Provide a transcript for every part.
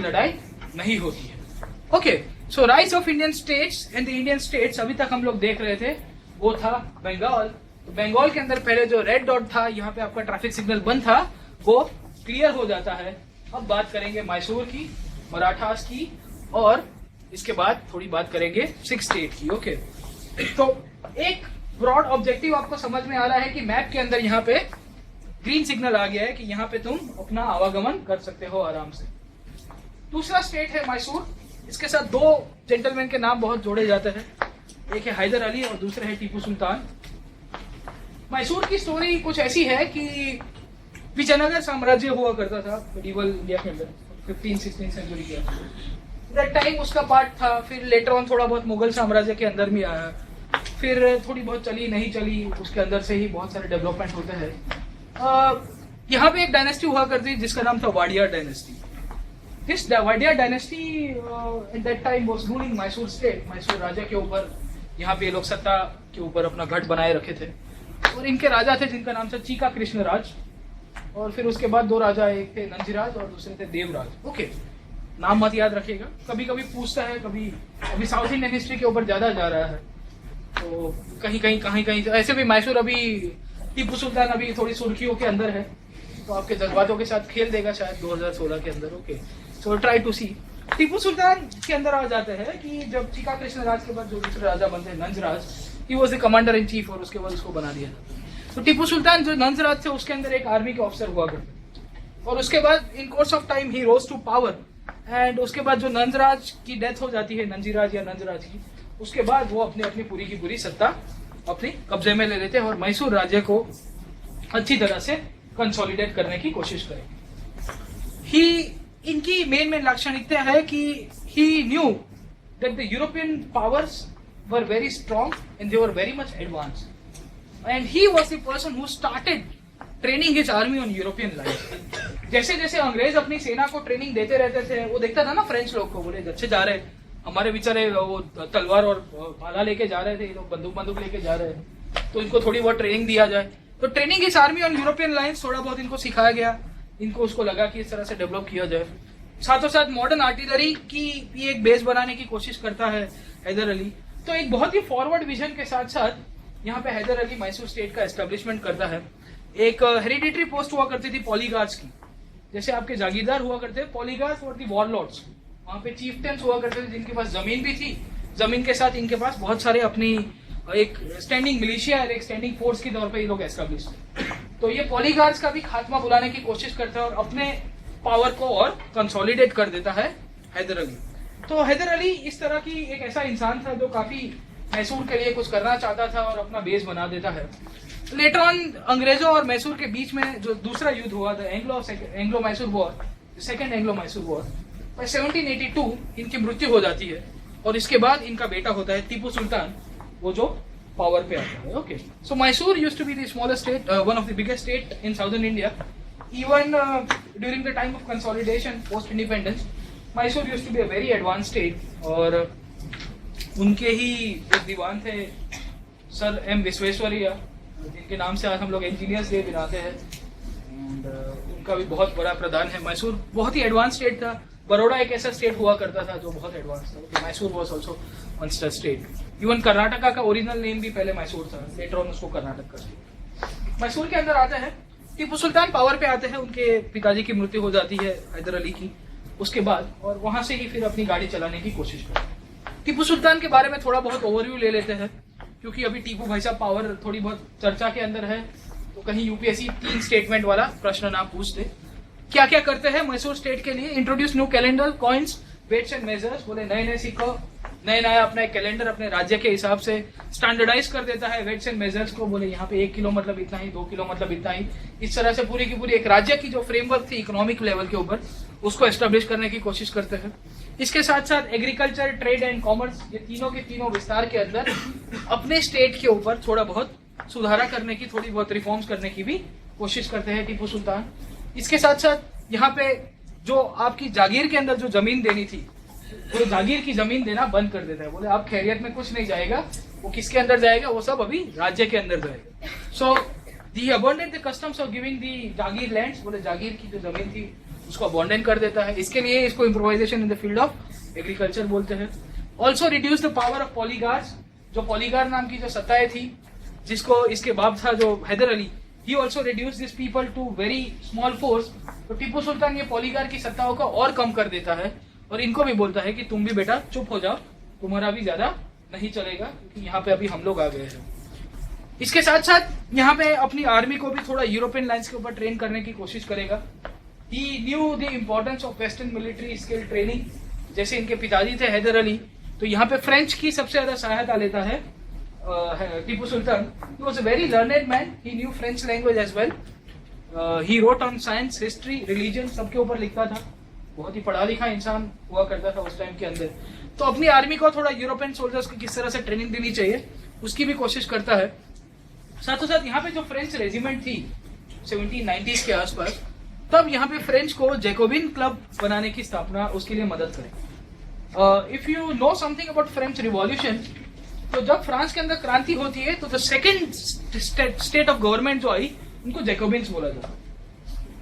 लड़ाई नहीं होती है। Okay, so rise of Indian states and the Indian states अभी तक हम लोग देख रहे थे, वो था बंगाल। तो बंगाल के अंदर पहले जो रेड डॉट था, यहाँ पे आपका ट्रैफिक सिग्नल बंद था, वो क्लियर हो जाता है। अब बात करेंगे मैसूर की, मराठास की, और इसके बाद थोड़ी बात करेंगे 6 स्टेट की। ओके, तो एक ब्रॉड ऑब्जेक्टिव आपको समझ में आ रहा है कि मैप के अंदर यहाँ पे ग्रीन सिग्नल आ गया है कि यहाँ पे तुम अपना आवागमन कर सकते हो आराम से। दूसरा स्टेट है मैसूर। इसके साथ 2 जेंटलमैन के नाम बहुत जोड़े जाते हैं, एक है हैदर अली और दूसरा है टीपू सुल्तान। मैसूर की स्टोरी कुछ ऐसी है कि विजयनगर साम्राज्य हुआ करता था मेडिवल इंडिया के अंदर 15-16 सेंचुरी के दैट टाइम उसका पार्ट था। फिर लेटर ऑन थोड़ा बहुत मुगल साम्राज्य के अंदर भी आया, फिर थोड़ी बहुत चली नहीं चली, उसके अंदर से ही बहुत सारे डेवलपमेंट होते हैं। यहाँ पे एक डायनेस्टी हुआ करती जिसका नाम था Wadia dynasty. This Vadiya dynasty at that time was ruling Mysore state, Mysore राजा के ऊपर। यहाँ पे लोग सत्ता के ऊपर अपना गढ़ बनाए रखे थे, और इनके राजा थे जिनका नाम था चीका कृष्णराज, और फिर उसके बाद 2 राजा, एक थे नंजीराज और दूसरे थे देवराज। ओके, नाम मत याद रखिएगा, कभी कभी पूछता है, कभी अभी साउथ इंडियन हिस्ट्री के ऊपर ज्यादा जा रहा है, तो कहीं कहीं ऐसे भी मैसूर अभी टीपू सुल्तान अभी थोड़ी सुर्खियों के अंदर है, तो आपके जज्बातों के साथ खेल देगा शायद 2016 के अंदर। ओके, सो ट्राई टू सी। टीपू सुल्तान के अंदर आ जाते हैं कि जब चीका कृष्णराज के बाद जो दूसरे राजा बनते हैं Nanjaraja, he was the commander in chief, और उसके बाद उसको बना दिया था। तो टीपू सुल्तान जो नंजराज थे उसके अंदर एक आर्मी के ऑफिसर हुआ करते, और उसके बाद in course of time he rose to power. And उसके बाद जो नंजराज की डेथ हो जाती है, नंजीराज या नंजराज की, उसके बाद वो अपनी पूरी की पूरी सत्ता अपनी कब्जे में ले लेते हैं और मैसूर राज्य को अच्छी तरह से कंसोलिडेट करने की कोशिश करें। इनकी मेन लाक्षणिकता है कि he knew that the European powers were very strong and they were very much advanced, and he was the person who started training his army on European lines. जैसे जैसे अंग्रेज अपनी सेना को ट्रेनिंग देते रहते थे, वो देखता था ना फ्रेंच लोग को, बोले अच्छे जा रहे, हमारे बेचारे वो तलवार और भाला लेके जा रहे थे, ये लोग बंदूक लेके जा रहे हैं, तो इनको थोड़ी बहुत ट्रेनिंग दिया जाए। तो ट्रेनिंग इस आर्मी ऑन यूरोपियन लाइन्स थोड़ा बहुत इनको सिखाया गया, इनको उसको लगा कि इस तरह से डेवलप किया जाए। साथों साथ मॉडर्न आर्टिलरी की भी एक बेस बनाने की कोशिश करता है हैदर अली। तो एक बहुत ही फॉरवर्ड विजन के साथ साथ यहाँ पे हैदर अली मैसूर स्टेट का एस्टेब्लिशमेंट करता है। एक हेरिडिटरी पोस्ट हुआ करती थी पॉलीगार्ड्स की, जैसे आपके जागीरदार हुआ करते हैं, पॉलीगार्ड्स और दी वॉरलॉर्ड्स। वहाँ पे चीफटेन्स हुआ करते थे जिनके पास जमीन भी थी, जमीन के साथ इनके पास बहुत सारे अपनी एक स्टैंडिंग मिलिशिया और एक स्टैंडिंग फोर्स के तौर पे ये लोग एस्टेब्लिश। तो ये पॉलीगार्ड्स का भी खात्मा बुलाने की कोशिश करता है और अपने पावर को और कंसोलिडेट कर देता है हैदर अली। तो हैदर अली इस तरह की एक ऐसा इंसान था जो काफी मैसूर के लिए कुछ करना चाहता था और अपना बेस बना देता है। लेटर ऑन अंग्रेजों और मैसूर के बीच में जो दूसरा युद्ध हुआ था, Anglo Mysore war, second Anglo Mysore war, 1782 इनकी मृत्यु हो जाती है, और इसके बाद इनका बेटा होता है टीपू सुल्तान, वो जो पावर पे आता है। Okay, so Mysore used to be the smallest state, one of the biggest state in southern India. Even during the time of consolidation post independence, Mysore used to be a very advanced state, और उनके ही एक दीवान थे sir M Visvesvaraya, जिनके नाम से आज हम लोग इंजीनियर्स डे बनाते हैं, and उनका भी बहुत बड़ा प्रदान है। मैसूर बहुत ही एडवांस स्टेट था। बड़ौदा एक ऐसा स्टेट हुआ करता था जो बहुत एडवांस था। Mysore was also one state state. Even Karnataka का ओरिजिनल नेम भी पहले मैसूर था, लेटर ऑन उसको कर्नाटक कर दिया। मैसूर के अंदर आते हैं, टीपू सुल्तान पावर पे आते हैं, उनके पिताजी की मृत्यु हो जाती है हैदर अली की उसके बाद, और वहां से ही फिर अपनी गाड़ी चलाने की कोशिश करते हैं। टीपू सुल्तान के बारे में थोड़ा बहुत ओवरव्यू ले लेते हैं, क्योंकि अभी टीपू भाई साहब पावर थोड़ी बहुत चर्चा के अंदर है, तो कहीं यूपीएससी 3 स्टेटमेंट वाला प्रश्न ना पूछ दे। क्या क्या करते हैं मैसूर स्टेट के लिए? Introduce new calendar, coins, weights and measures. बोले नए सीखो, नया अपना एक कैलेंडर अपने राज्य के हिसाब से स्टैंडर्डाइज कर देता है वेट्स एंड मेजर्स को। बोले यहाँ पे 1 किलो मतलब इतना ही, 2 किलो मतलब इतना ही। इस तरह से पूरी की पूरी एक राज्य की जो फ्रेमवर्क थी इकोनॉमिक लेवल के ऊपर, उसको एस्टेब्लिश करने की कोशिश करते हैं। इसके साथ साथ एग्रीकल्चर, ट्रेड एंड कॉमर्स, ये तीनों के तीनों विस्तार के अंदर अपने स्टेट के ऊपर थोड़ा बहुत सुधारा करने की, थोड़ी बहुत रिफॉर्म्स करने की भी कोशिश करते हैं टीपू सुल्तान। इसके साथ साथ यहाँ पे जो आपकी जागीर के अंदर जो जमीन देनी थी, वो जागीर की जमीन देना बंद कर देता है। बोले अब खैरियत में कुछ नहीं जाएगा, वो किसके अंदर जाएगा, वो सब अभी राज्य के अंदर जाएगा। So the abandoned the customs of giving the jagir lands. बोले जागीर की जो जमीन थी उसको अबॉन्डन कर देता है। इसके लिए इसको improvisation in the field of agriculture बोलते हैं। Also reduce the power of poligars, जो पॉलीगार नाम की जो सत्ताएं थी, जिसको इसके बाप था जो Hyder Ali, he also reduce this people to very small force. तो टीपू सुल्तान ये पॉलीगार की सत्ताओं को और कम कर देता है और इनको भी बोलता है कि तुम भी बेटा चुप हो जाओ, तुम्हारा भी ज्यादा नहीं चलेगा, क्योंकि यहाँ पे अभी हम लोग आ गए हैं। इसके साथ साथ यहाँ पे अपनी आर्मी को भी थोड़ा यूरोपियन लाइन्स के ऊपर ट्रेन करने की कोशिश करेगा। He knew the importance of western military skill training. जैसे इनके पिताजी थे हैदर अली, तो यहाँ पे फ्रेंच की सबसे ज्यादा सहायता लेता है Tipu Sultan. He was a very learned man, he knew French language as well. He wrote on science, history, religion, सबके ऊपर लिखता था। बहुत ही पढ़ा लिखा इंसान हुआ करता था उस टाइम के अंदर। तो अपनी आर्मी को थोड़ा यूरोपियन सोल्जर्स को किस तरह से ट्रेनिंग देनी चाहिए उसकी भी कोशिश करता है। साथों साथ यहाँ पे जो फ्रेंच रेजिमेंट थी 1790s के आसपास, तब यहाँ पे फ्रेंच को जैकोबिन क्लब बनाने की स्थापना उसके लिए मदद करें। If you know something about French revolution, तो जब फ्रांस के अंदर क्रांति होती है तो the second state of government जो आई उनको जैकोबिन्स बोला जाता है।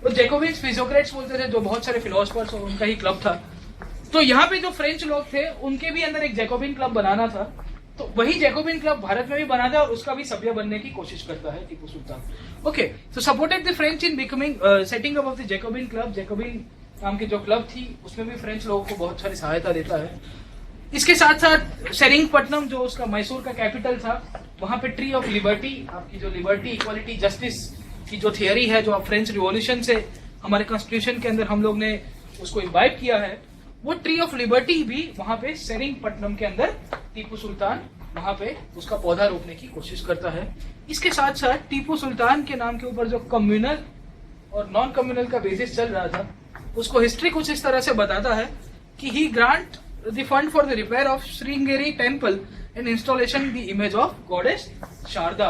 तो जैकोबिन्स फिजियोक्रेट्स बोलते थे, जो बहुत सारे फिलोसफर्स और उनका ही क्लब था। तो यहाँ पे जो फ्रेंच लोग थे उनके भी अंदर एक जैकोबिन क्लब बनाना था, तो वही जैकोबिन क्लब भारत में भी बना था और उसका भी सभ्य बनने की कोशिश करता है टीपू सुल्तान। ओके, तो supported the French in becoming setting up of the Jacobin club. Jacobian नाम की जो क्लब थी उसमें भी फ्रेंच लोगों को बहुत सारी सहायता देता है। इसके साथ साथ सेरिंगपट्टनम, जो उसका मैसूर का कैपिटल था, वहां पे ट्री ऑफ लिबर्टी, आपकी जो लिबर्टी, इक्वालिटी, जस्टिस की जो थियरी है, जो आप फ्रेंच रिवॉल्यूशन से हमारे कॉन्स्टिट्यूशन के अंदर हम लोग ने उसको इम्बाइब किया है, वो ट्री ऑफ लिबर्टी भी वहां पे सेरिंगपट्टनम के अंदर टीपू सुल्तान वहां पे उसका पौधा रोपने की कोशिश करता है। इसके साथ साथ टीपू सुल्तान के नाम के ऊपर जो कम्युनल और नॉन कम्युनल का बेसिस चल रहा था, उसको हिस्ट्री कुछ इस तरह से बताता है कि he grant the fund for the repair of Sringeri temple and installation the image of goddess Sharada.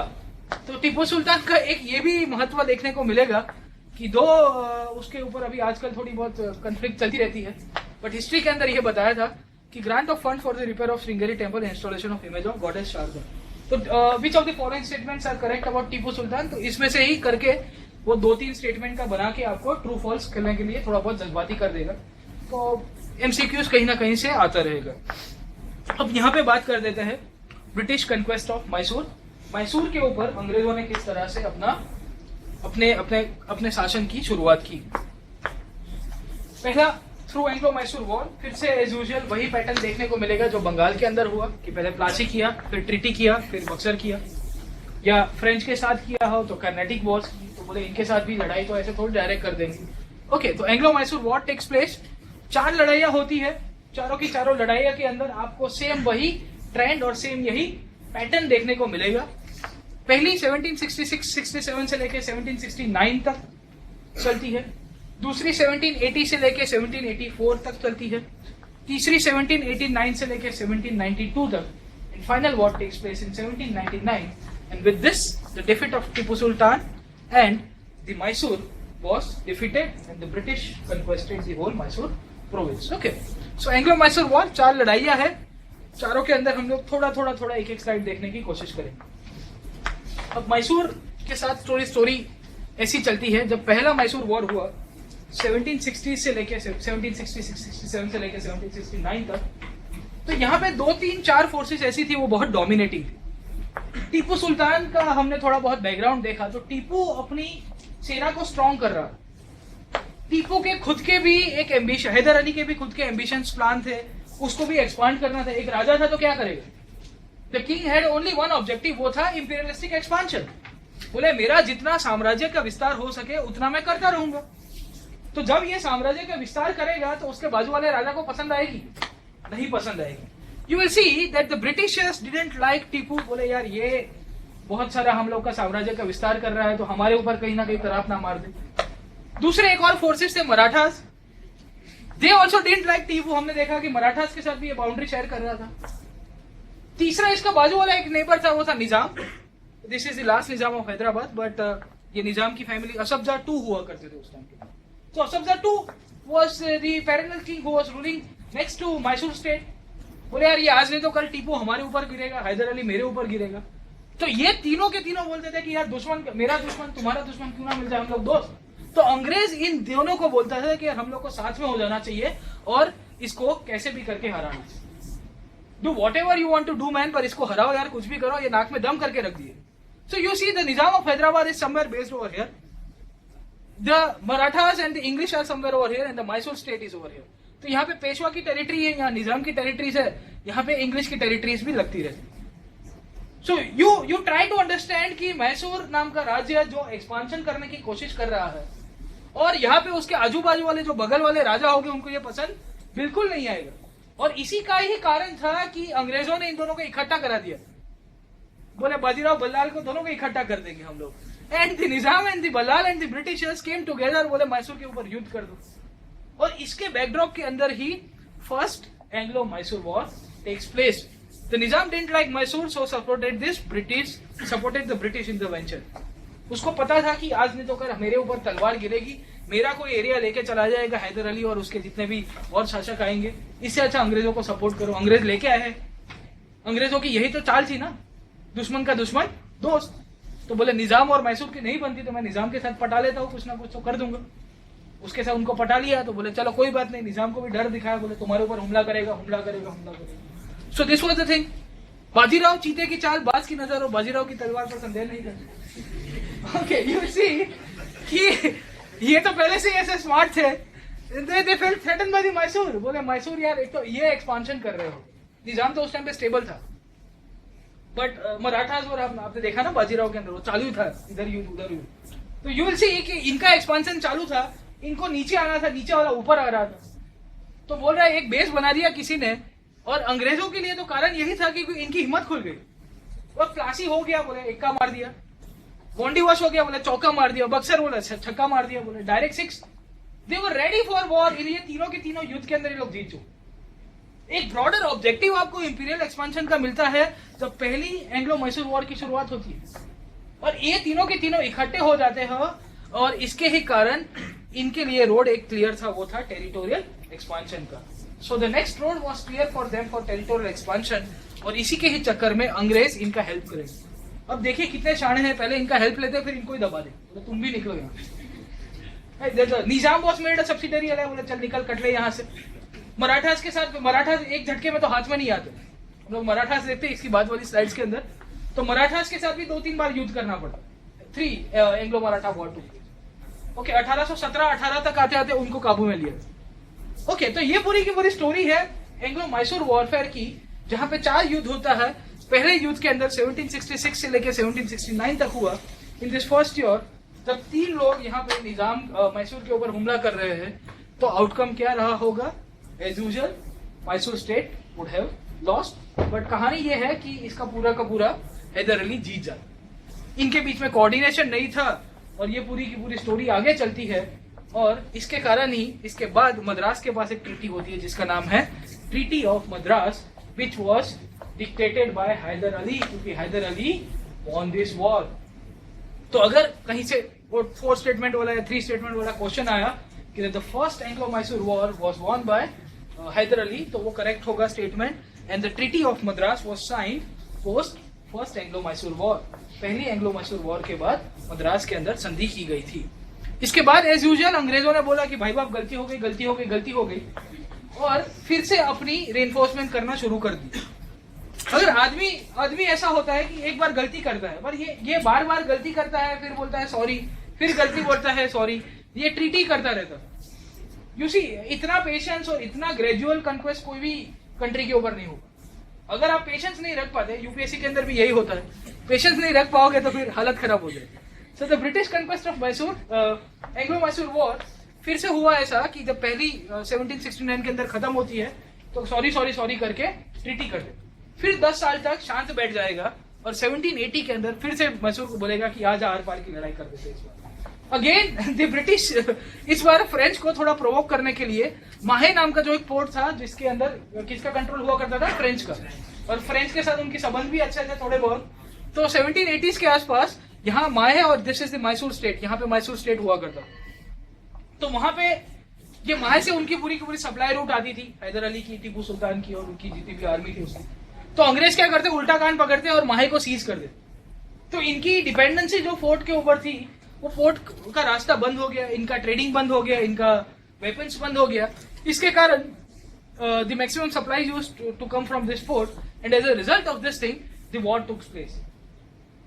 तो टीपू सुल्तान का एक ये भी महत्व देखने को मिलेगा कि दो उसके ऊपर अभी आजकल थोड़ी बहुत कंफ्लिक्ट चलती रहती है, बट हिस्ट्री के अंदर यह बताया था कि grant of fund for the repair of Sringeri temple installation of image of goddess Sharada. तो which of the following statements are correct about Tipu Sultan? तो इसमें से ही करके वो 2-3 स्टेटमेंट का बना के आपको ट्रू फॉल्स करने के लिए थोड़ा बहुत जज्बाती कर देगा, तो एमसीक्यूज कहीं ना कहीं से आता रहेगा। अब यहाँ पे बात कर देते हैं British conquest of Mysore. Mysore के ऊपर अंग्रेजों ने किस तरह से अपने शासन की शुरुआत की। पहला थ्रू एंग्लो मैसूर वॉर, फिर से एज यूजुअल वही पैटर्न देखने को मिलेगा जो बंगाल के अंदर हुआ कि पहले प्लासी किया, फिर ट्रीटी किया, फिर बक्सर किया, या फ्रेंच के साथ किया हो तो कर्नाटिक वॉर्स की, तो बोले इनके साथ भी लड़ाई तो ऐसे थोड़ी डायरेक्ट कर देंगे। ओके, तो Anglo Mysore war takes place, 4 लड़ाइयां होती है, चारों की चारों लड़ाइयां के अंदर आपको सेम वही ट्रेंड और सेम यही पैटर्न देखने को मिलेगा। पहली 1766-67 से लेके 1769 तक चलती है, दूसरी 1780 से लेके 1784 तक चलती है, तीसरी 1789 से लेके 1792 तक, and final war takes place in 1799, and with this the defeat of Tipu Sultan and the Mysore was defeated and the British conquered the whole Mysore province. Okay, so Anglo-Mysore War 4 लड़ाइयां है, चारों के अंदर हम लोग थोड़ा एक स्लाइड देखने की कोशिश करेंगे। अब मैसूर के साथ स्टोरी ऐसी चलती है, जब पहला मैसूर वॉर हुआ 1760 से लेके 1767 से लेके 1769 तक, तो यहाँ पे 2-3-4 फोर्सेस ऐसी थी वो बहुत डोमिनेटिंग थी। टीपू सुल्तान का हमने थोड़ा बहुत बैकग्राउंड देखा, तो टीपू अपनी सेना को स्ट्रॉन्ग कर रहा। टीपू के खुद के भी एक एम्बिशन, हैदर अली के भी खुद के एम्बिशंस प्लान थे, उसको भी एक्सपांड करना था। एक राजा था तो क्या करेगा? The king had only one objective, वो था इंपीरियलिस्टिक एक्सपांशन। बोले मेरा जितना साम्राज्य का विस्तार हो सके उतना मैं करता रहूंगा। तो जब ये साम्राज्य का विस्तार करेगा तो उसके बाजू वाले राजा को पसंद आएगी? नहीं पसंद आएगी। You will see that the Britishers didn't like Tipu. बोले यार ये बहुत सारा हम लोग का साम्राज्य का विस्तार कर रहा है, तो हमारे ऊपर कहीं ना कहीं तराप ना मार दे। दूसरे एक और फोर्सेस थे Marathas, they also didn't like Tipu. हमने देखा कि मराठास के साथ भी ये बाउंड्री शेयर कर रहा था। तीसरा इसका बाजू वाला एक नेबर था, वो था Nizam. This is the last Nizam of Hyderabad, but ये निजाम की फैमिली असफजा 2 हुआ करते थे उस टाइम के। तो Asaf Jah 2 was the parental king who was ruling next to Mysore state. बोले यार ये आज नहीं तो कल टीपू हमारे ऊपर गिरेगा, हैदर अली मेरे ऊपर गिरेगा। तो ये तीनों के तीनों बोलते थे कि यार दुश्मन, मेरा दुश्मन तुम्हारा दुश्मन क्यों ना मिल जाए, हम लोग दोस्त। तो अंग्रेज इन दोनों को बोलता था कि हम लोग को साथ में हो जाना चाहिए और इसको कैसे भी करके हराना चाहिए। Do whatever you want to do man, पर इसको हराओ यार, कुछ भी करो। ये नाक में दम करके रख दिए। So you see the Nizam of Hyderabad is somewhere based over here, the Marathas and the English are somewhere over here and the Mysore state is over here. तो यहाँ पे पेशवा की टेरिटरी है, यहाँ निजाम की टेरिटरीज है, यहाँ पे इंग्लिश की टेरिटरीज भी लगती रहती। So you try to understand कि मैसूर नाम का राज्य जो एक्सपांशन करने की कोशिश कर रहा है और यहाँ पे उसके आजू बाजू वाले जो बगल वाले राजा होंगे उनको ये पसंद बिल्कुल नहीं आएगा। और इसी का ही कारण था कि अंग्रेजों ने इन दोनों को इकट्ठा करा दिया। बोले बाजीराव बल्लाल को दोनों को इकट्ठा कर देंगे हम लोग। And the Nizam and the Ballal and the Britishers came together, बोले मैसूर के ऊपर युद्ध कर दो। और इसके बैकड्रॉप के अंदर ही first Anglo Mysore war takes place. The Nizam didn't like Mysore, so supported the British in the venture. उसको पता था कि आज नहीं तो कर मेरे ऊपर तलवार गिरेगी, मेरा कोई एरिया लेके चला जाएगा हैदर अली और उसके जितने भी और शासक आएंगे, इससे अच्छा अंग्रेजों को सपोर्ट करो। अंग्रेज लेके आए हैं, अंग्रेजों की यही तो चाल थी ना, दुश्मन का दुश्मन दोस्त। तो बोले निजाम और मैसूर की नहीं बनती तो मैं निजाम के साथ पटा लेता हूँ, कुछ ना कुछ तो कर दूंगा। उसके साथ उनको पटा लिया तो बोले चलो कोई बात नहीं। निजाम को भी डर दिखाया, बोले तुम्हारे ऊपर हमला करेगा, हमला करेगा, हमला करेगा। So this was the thing. Bajirao चीते की चाल, बाज की नजर और बाजीराव की तलवार पर संदेह नहीं करते। ओके, यू सी कि ये तो पहले से ऐसे स्मार्ट थे। They felt threatened by the Mysore. बोले मैसूर यार एक तो ये एक्सपांशन कर रहे हो। निजाम तो उस टाइम पे स्टेबल था, बट मराठास और आपने देखा ना बाजीराव के अंदर वो चालू था, इधर युद्ध उधर युद्ध। तो यू विल सी कि इनका एक्सपांशन चालू था, इनको नीचे आना था, नीचे वाला ऊपर आ रहा था। तो बोल रहा है एक बेस बना दिया किसी ने, और अंग्रेजों के लिए तो कारण यही था कि इनकी हिम्मत खुल गई। और प्लासी हो गया, बोले एक्का मार दिया। गोंडी वॉश हो गया, बोले चौका मार दिया। बक्सर बोले छक्का मार दिया, बोले direct 6। They were ready for war. ये तीनों के तीनों युद्ध के अंदर ये लोग जीत चुके। एक ब्रॉडर ऑब्जेक्टिव आपको इंपीरियल एक्सपेंशन का मिलता है जब पहली एंग्लो मैसूर वॉर की शुरुआत होती है, और ये तीनों के तीनों इकट्ठे हो जाते हैं। और इसके ही कारण इनके लिए रोड एक क्लियर था, वो था टेरिटोरियल एक्सपांशन का। So the next road was clear for them for territorial expansion. और इसी के ही चक्कर में अंग्रेज इनका हेल्प करेंगे। अब देखिए कितने शाणे हैं, पहले इनका हेल्प लेते फिर इनको ही दबा दे, तो तुम भी निकलो यहाँ। निजाम बॉस मेड सब्सिडरी है, बोले चल निकल कट ले यहाँ से। मराठास के साथ, मराठास एक झटके में तो हाथ में नहीं आते। हम लोग मराठास देखते इसकी बाद वाली स्लाइड्स के अंदर, तो मराठास के साथ भी 2-3 बार युद्ध करना पड़ा। 3 Anglo Maratha war too. Okay, 1817-18 तक आते आते उनको काबू में लिया। ओके, तो ये पूरी की पूरी स्टोरी है एंग्लो मैसूर वॉरफेयर की, जहां पे 4 युद्ध होता है। पहले युद्ध के अंदर 1766 से लेकर 1769 तक हुआ। इन दिस फर्स्ट ईयर जब 3 लोग यहाँ पे निजाम मैसूर के ऊपर हमला कर रहे हैं, तो आउटकम क्या रहा होगा? As usual Mysore state would have lost. But कहानी ये है कि इसका पूरा का पूरा हैदर अली जीत जाता। इनके बीच में कोऑर्डिनेशन नहीं था और ये पूरी की पूरी स्टोरी आगे चलती है। और इसके कारण ही इसके बाद मद्रास के पास एक ट्रीटी होती है जिसका नाम है treaty of Madras, which was dictated by Hyder Ali, क्योंकि Hyder Ali won this war. तो अगर कहीं से वो 4 स्टेटमेंट वाला या 3 स्टेटमेंट वाला क्वेश्चन आया कि the first Anglo Mysore war was won by Hyder Ali, तो वो करेक्ट होगा statement. And the treaty of Madras was signed post first Anglo Mysore war. पहली एंग्लो मैसूर वॉर के बाद मद्रास के अंदर संधि की गई थी। इसके बाद एज यूजुअल अंग्रेजों ने बोला कि भाई बाप गलती हो गई, गलती हो गई, गलती हो गई, और फिर से अपनी रेनफोर्समेंट करना शुरू कर दी। अगर आदमी ऐसा होता है कि एक बार गलती करता है, पर ये बार बार गलती करता है, फिर बोलता है सॉरी, फिर गलती बोलता है सॉरी, ये ट्रीटी करता रहता। यू सी, इतना पेशेंस और इतना ग्रेजुअल कंक्वेस्ट कोई भी कंट्री के ऊपर नहीं होगा। अगर आप पेशेंस नहीं रख पाते, यूपीएससी के अंदर भी यही होता है, पेशेंस नहीं रख पाओगे तो फिर हालत खराब हो जाएगी। So the British conquest of Mysore, Anglo Mysore war फिर से हुआ ऐसा कि जब पहली 1769 के अंदर खत्म होती है तो सॉरी करके ट्रीटी कर दे। फिर 10 साल तक शांत बैठ जाएगा और 1780 के अंदर फिर से मैसूर को बोलेगा कि आज आर पार की लड़ाई कर देते इस बार। अगेन द ब्रिटिश इस बार फ्रेंच को थोड़ा प्रोवोक करने के लिए माहे नाम का जो एक पोर्ट था जिसके अंदर किसका कंट्रोल हुआ करता था, फ्रेंच का, और फ्रेंच के साथ उनके संबंध भी अच्छे थे थोड़े बहुत। तो 1780s के आसपास यहाँ माहे और this is the Mysore state, यहाँ पे मैसूर स्टेट हुआ करता। तो वहां पे ये माहे से उनकी पूरी की पूरी सप्लाई रूट आती थी, हैदर अली की, टीपू सुल्तान की और उनकी जितनी भी आर्मी थी उसकी। तो अंग्रेज क्या करते, उल्टा कान पकड़ते और माहे को सीज कर देते। तो इनकी डिपेंडेंसी जो फोर्ट के ऊपर थी वो पोर्ट का रास्ता बंद हो गया, इनका ट्रेडिंग बंद हो गया, इनका वेपन्स बंद हो गया। इसके कारण the maximum supply use to come from this port and as a result of this thing the war took place.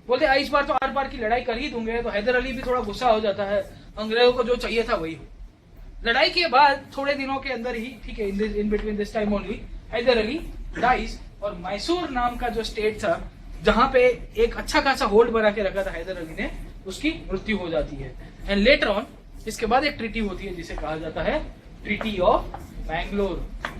बोलते इस बार तो आर पार की लड़ाई कर ही दूंगे, तो हैदर अली भी थोड़ा गुस्सा हो जाता है, अंग्रेजों को जो चाहिए था वही हो। लड़ाई के बाद थोड़े दिनों के अंदर ही, ठीक है, in between this time only Hyder Ali dies, और मैसूर नाम का जो स्टेट था जहां पे एक अच्छा खासा होल्ड बना के रखा था हैदर अली ने, उसकी मृत्यु हो जाती है। एंड लेटर ऑन इसके बाद एक ट्रीटी होती है जिसे कहा जाता है ट्रीटी ऑफ मैंगलोर।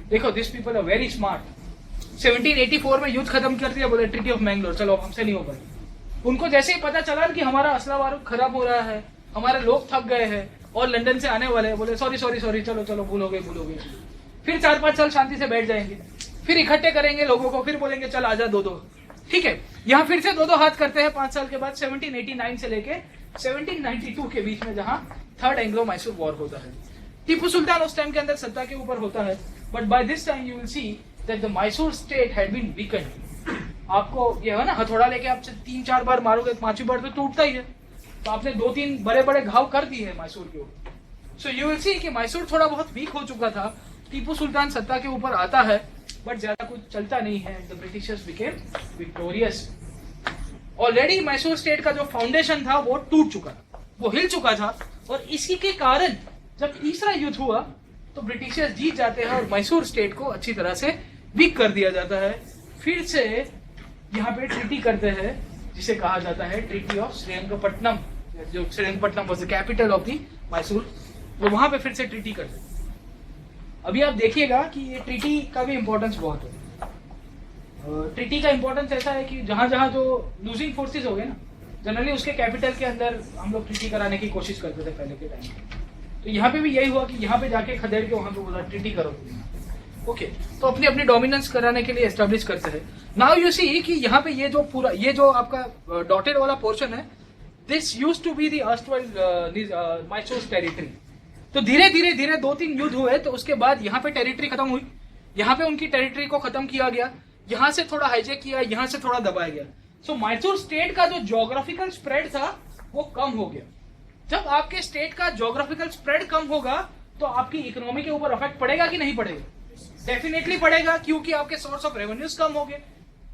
देखो this people are very smart. 1784 में युद्ध खत्म कर दिया, बोले ट्रीटी ऑफ मैंगलोर, चलो अब हमसे नहीं हो पाएगी। उनको जैसे ही पता चला कि हमारा असला बारूद खराब हो रहा है, हमारे लोग थक गए हैं और लंदन से आने वाले हैं, बोले सॉरी सॉरी सॉरी, चलो चलो भूलोगे भूलोगे। फिर 4-5 साल शांति से बैठ जाएंगे, फिर इकट्ठे करेंगे लोगों को, फिर बोलेंगे चल आजा दो दो, ठीक है। यहाँ फिर से दो हाथ करते हैं 5 साल के बाद 1789 से लेके 1792 के बीच में, जहां थर्ड एंग्लो मैसूर वॉर होता है। टीपू सुल्तान उस टाइम के अंदर सत्ता के ऊपर होता है, but by this time you will see that the Mysore state had been weakened. आपको ये है ना, हथौड़ा लेके आप 3-4 बार मारोगे, 5वीं बार तो टूटता ही है, तो आपने 2-3 बड़े बड़े घाव कर दिए है मैसूर के ऊपर। सो यू विल सी कि मैसूर थोड़ा बहुत वीक हो चुका था। टीपू सुल्तान सत्ता के ऊपर आता है, बट ज्यादा कुछ चलता नहीं है। The Britishers became victorious. Already Mysore state का जो फाउंडेशन था वो टूट चुका था, वो हिल चुका था, और इसी के कारण जब तीसरा युद्ध हुआ तो ब्रिटिशर्स जीत जाते हैं और मैसूर स्टेट को अच्छी तरह से वीक कर दिया जाता है। फिर से यहाँ पे ट्रीटी करते हैं जिसे कहा जाता है ट्रीटी ऑफ श्रीरंगपट्टनम, जो Srirangapatnam was the capital of the Mysore, वो वहां पे फिर से ट्रीटी करते हैं। अभी आप देखिएगा कि ये ट्रीटी का भी इंपॉर्टेंस बहुत है। ट्रीटी का इंपॉर्टेंस ऐसा है कि जहां जहां जो लूजिंग फोर्सेस हो गए ना, जनरली उसके कैपिटल के अंदर हम लोग ट्रीटी कराने की कोशिश करते थे पहले के टाइम। तो यहाँ पे भी यही हुआ कि यहाँ पे जाके खदेड़ के वहां पे बोला ट्रीटी करो, ओके। तो अपनी अपनी डोमिनेंस कराने के लिए एस्टेब्लिश करते हैं। नाउ यू सी कि यहाँ पे ये जो पूरा ये जो आपका डॉटेड वाला पोर्शन है, this used to be the erstwhile Mysore territory. तो धीरे धीरे धीरे 2-3 युद्ध हुए, तो उसके बाद यहाँ पे टेरिटरी खत्म हुई, यहाँ पे उनकी टेरिटरी को खत्म किया गया, यहाँ से थोड़ा हाईजेक किया, यहाँ से थोड़ा दबाया गया। सो मैसूर स्टेट का जो ज्योग्राफिकल स्प्रेड था वो कम हो गया। जब आपके स्टेट का ज्योग्राफिकल स्प्रेड कम होगा तो आपकी इकोनॉमी के ऊपर इफेक्ट पड़ेगा कि नहीं पड़ेगा? डेफिनेटली पड़ेगा, क्योंकि आपके सोर्स ऑफ रेवेन्यूज कम हो गए,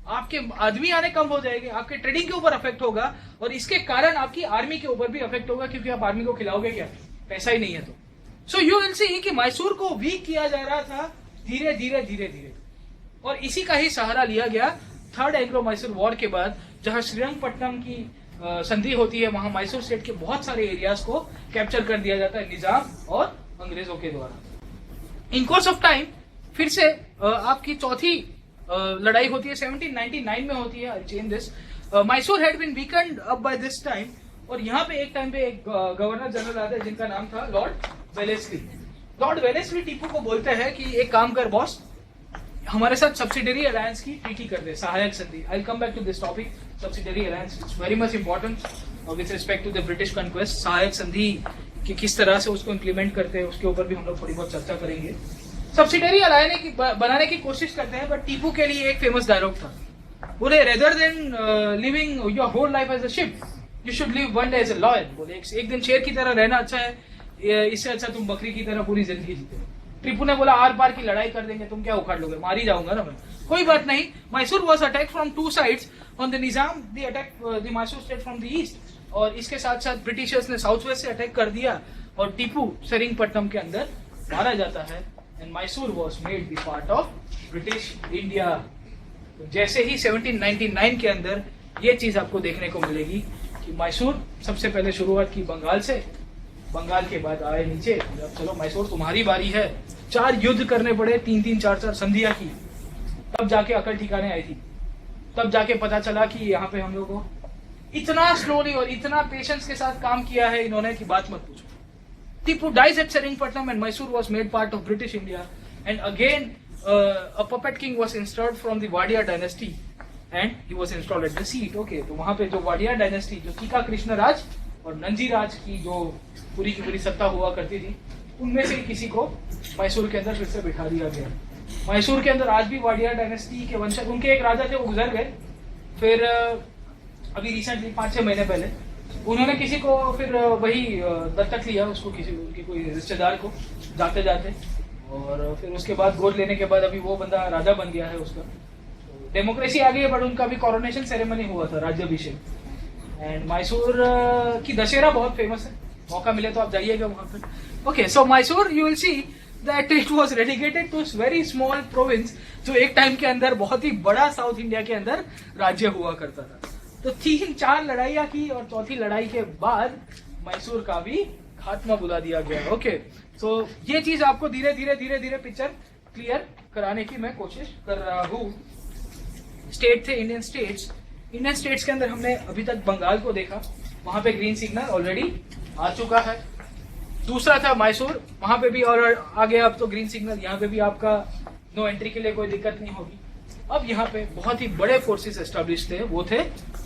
आपके आदमी आने कम हो जाएंगे, आपके ट्रेडिंग के ऊपर इफेक्ट होगा, और इसके कारण आपकी आर्मी के ऊपर भी इफेक्ट होगा, क्योंकि आप आर्मी को खिलाओगे क्या, पैसा ही नहीं है तो। सो यू विल सी कि मैसूर को वीक किया जा रहा था धीरे धीरे धीरे धीरे, और इसी का ही सहारा लिया गया थर्ड एंग्लो मैसूर वॉर के बाद, जहां श्रीरंगपट्टनम की संधि होती है। वहां मैसूर स्टेट के बहुत सारे एरियाज को कैप्चर कर दिया जाता है निजाम और अंग्रेजों के द्वारा। इन कोर्स ऑफ टाइम फिर से आपकी चौथी लड़ाई होती है, 1799 में होती है। Change this, Mysore had been weakened up by this time, और यहाँ पे एक टाइम पे एक गवर्नर जनरल आता है जिनका नाम था Lord Wellesley. Lord Wellesley Tipu को बोलते हैं कि एक काम कर बॉस, हमारे साथ सब्सिडरी अलायंस की ट्रीटी कर दे, सहायक संधि। I will come back to this topic, subsidiary alliance it's very much important with respect to the British conquest. सहायक संधि कि किस तरह से उसको इम्प्लीमेंट करते हैं, उसके ऊपर भी हम लोग थोड़ी बहुत चर्चा करेंगे। सब्सिडरी अलायंस बनाने की कोशिश करते हैं, बट टीपू के लिए एक फेमस डायलॉग था, बोले rather than living your whole life as a sheep you should live one day as a lion. बोले एक दिन शेर की तरह रहना अच्छा है, इससे अच्छा तुम बकरी की तरह पूरी जिंदगी जीते। टीपू ने बोला आर पार की लड़ाई कर देंगे, तुम क्या उखाड़ लोगे, मार ही जाऊंगा ना मैं। कोई बात नहीं, Mysore was attack from 2 sides on the Nizam, the attack the Mysore state from the east, और इसके साथ साथ ब्रिटिशर्स ने साउथ वेस्ट से अटैक कर दिया, और टीपू सेरिंगपट्टनम के अंदर मारा जाता है, and Mysore was made the part of British India. जैसे ही 1799 के अंदर ये चीज आपको देखने को मिलेगी कि मैसूर सबसे पहले शुरुआत की बंगाल से, बंगाल के बाद आए नीचे, अब चलो मैसूर तुम्हारी बारी है। 4 युद्ध करने पड़े, 3-3, 4-4 संधियां की, तब जाके अकल ठिकाने आई थी, तब जाके पता चला कि यहाँ पे हम लोगों को इतना स्लोली और इतना पेशेंस के साथ काम किया है इन्होंने कि बात मत पूछो। Tipu dies at Seringpatnam and Mysore was made part of British India, and again a puppet king was installed from the Wadia dynasty and he was installed at the seat. Okay, तो वहाँ पे जो Wadia dynasty, जो टीका कृष्ण राज और नंजी राज की जो पूरी की पूरी सत्ता हुआ करती थी, उनमें से किसी को मैसूर के अंदर फिर से बिठा दिया गया। मैसूर के अंदर आज भी वाडिया डायनेस्टी के वंशज, उनके एक राजा थे वो गुजर गए, फिर अभी रिसेंटली 5-6 महीने पहले उन्होंने किसी को फिर वही दत्तक लिया, उसको किसी उनके कोई रिश्तेदार को जाते जाते, और फिर उसके बाद गोद लेने के बाद अभी वो बंदा राजा बन गया है उसका। डेमोक्रेसी आ गई है, बट उनका भी कोरोनेशन सेरेमनी हुआ था, राज्याभिषेक। एंड मैसूर की दशहरा बहुत फेमस है, मौका मिले तो आप जाइएगा वहां पे। Okay, so Mysore you will see that it was eradicated to very small province, जो एक टाइम के अंदर बहुत ही बड़ा साउथ इंडिया के अंदर राज्य हुआ करता था। तो 3-4 लड़ाइयां की और चौथी लड़ाई के बाद मैसूर का भी खात्मा बुला दिया गया। ओके, तो ये चीज आपको धीरे धीरे धीरे धीरे पिक्चर क्लियर कराने की मैं कोशिश कर रहा हूँ। स्टेट थे इंडियन स्टेट्स। इंडियन स्टेट्स के अंदर हमने अभी तक बंगाल को देखा, वहां पे ग्रीन सिग्नल ऑलरेडी आ चुका है। दूसरा था मैसूर, वहां पे भी और आ गया अब तो ग्रीन सिग्नल, यहाँ पे भी आपका नो एंट्री के लिए कोई दिक्कत नहीं होगी। अब यहाँ पे बहुत ही बड़े फोर्सेस एस्टेब्लिश थे, वो थे